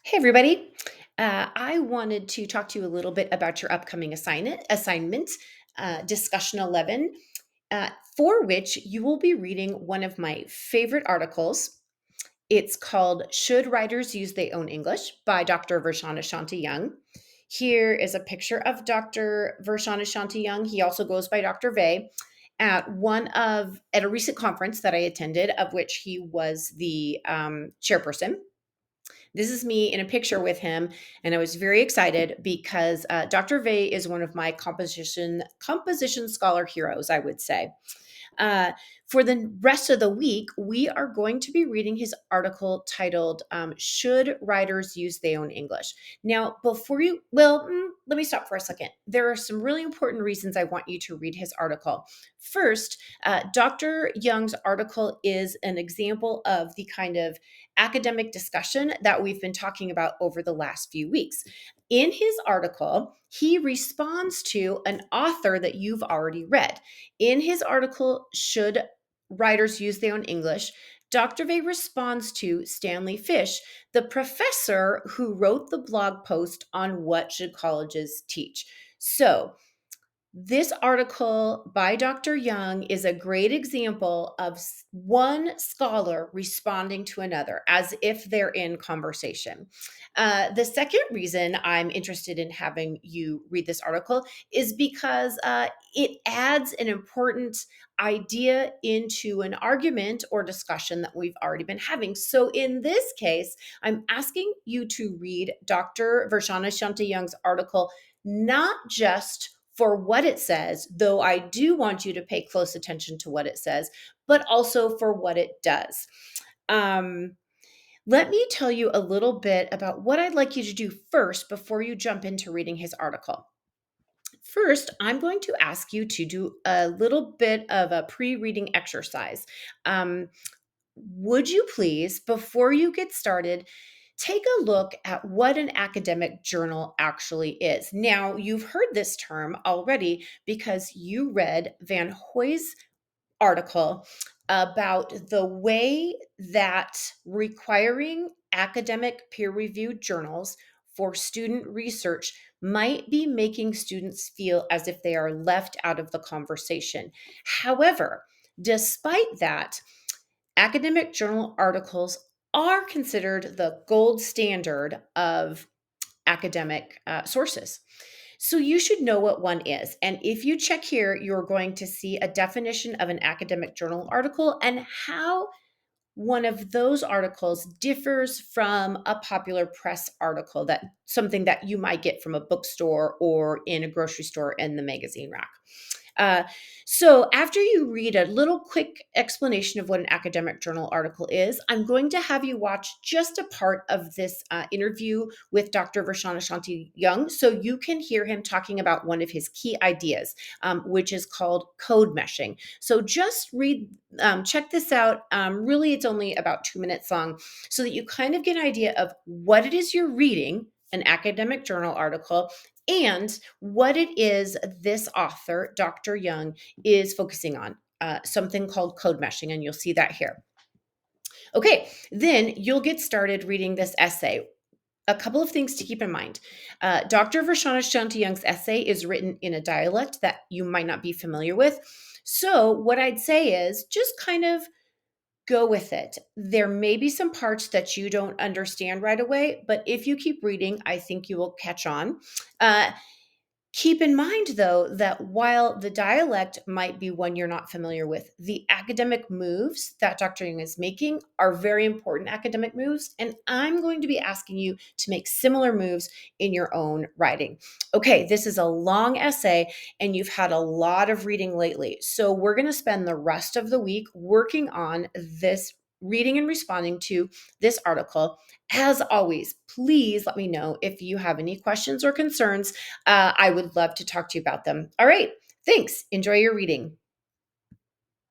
Hey, everybody. I wanted to talk to you a little bit about your upcoming assignment, discussion 11, for which you will be reading one of my favorite articles. It's called Should Writers Use Their Own English by Dr. Vershana Shanti Young. Here is a picture of Dr. Vershana Shanti Young. He also goes by Dr. Vey at a recent conference that I attended, of which he was the chairperson. This is me in a picture with him, and I was very excited because Dr. Vey is one of my composition scholar heroes, I would say. Uh, for the rest of the week, we are going to be reading his article titled Should Writers Use Their Own English? Now, let me stop for a second. There are some really important reasons I want you to read his article. First, Dr. Young's article is an example of the kind of academic discussion that we've been talking about over the last few weeks. In his article, he responds to an author that you've already read. In his article, Should Writers Use Their Own English? Dr. Vey responds to Stanley Fish, the professor who wrote the blog post on what should colleges teach. So, this article by Dr. Young is a great example of one scholar responding to another as if they're in conversation. The second reason I'm interested in having you read this article is because it adds an important idea into an argument or discussion that we've already been having. So, in this case, I'm asking you to read Dr. Vershana Shanti Young's article not just for what it says, though I do want you to pay close attention to what it says, but also for what it does. Um, Let me tell you a little bit about what I'd like you to do first before you jump into reading his article. First, I'm going to ask you to do a little bit of a pre reading exercise. Um, would you please, before you get started, take a look at what an academic journal actually is? Now, you've heard this term already because you read Van Hoy's article about the way that requiring academic peer reviewed journals for student research might be making students feel as if they are left out of the conversation. However, despite that, academic journal articles are considered the gold standard of academic sources. So you should know what one is. And if you check here, you're going to see a definition of an academic journal article and how one of those articles differs from a popular press article, that something that you might get from a bookstore or in a grocery store in the magazine rack. Uh, so, after you read a little quick explanation of what an academic journal article is, I'm going to have you watch just a part of this interview with Dr. Vershana Shanti Young so you can hear him talking about one of his key ideas, which is called code meshing. So, just check this out. Really, it's only about 2 minutes long so that you kind of get an idea of what it is you're reading, an academic journal article, and what it is this author, Dr. Young, is focusing on, something called code meshing, and you'll see that here. Okay, then you'll get started reading this essay. A couple of things to keep in mind. Dr. Vershana Shanti Young's essay is written in a dialect that you might not be familiar with. So, what I'd say is just kind of go with it. There may be some parts that you don't understand right away, but if you keep reading, I think you will catch on. Uh, Keep in mind, though, that while the dialect might be one you're not familiar with, the academic moves that Dr. Young is making are very important academic moves. And I'm going to be asking you to make similar moves in your own writing. Okay, this is a long essay, and you've had a lot of reading lately. So we're going to spend the rest of the week working on this, reading and responding to this article. As always, please let me know if you have any questions or concerns. I would love to talk to you about them. All right. Thanks. Enjoy your reading.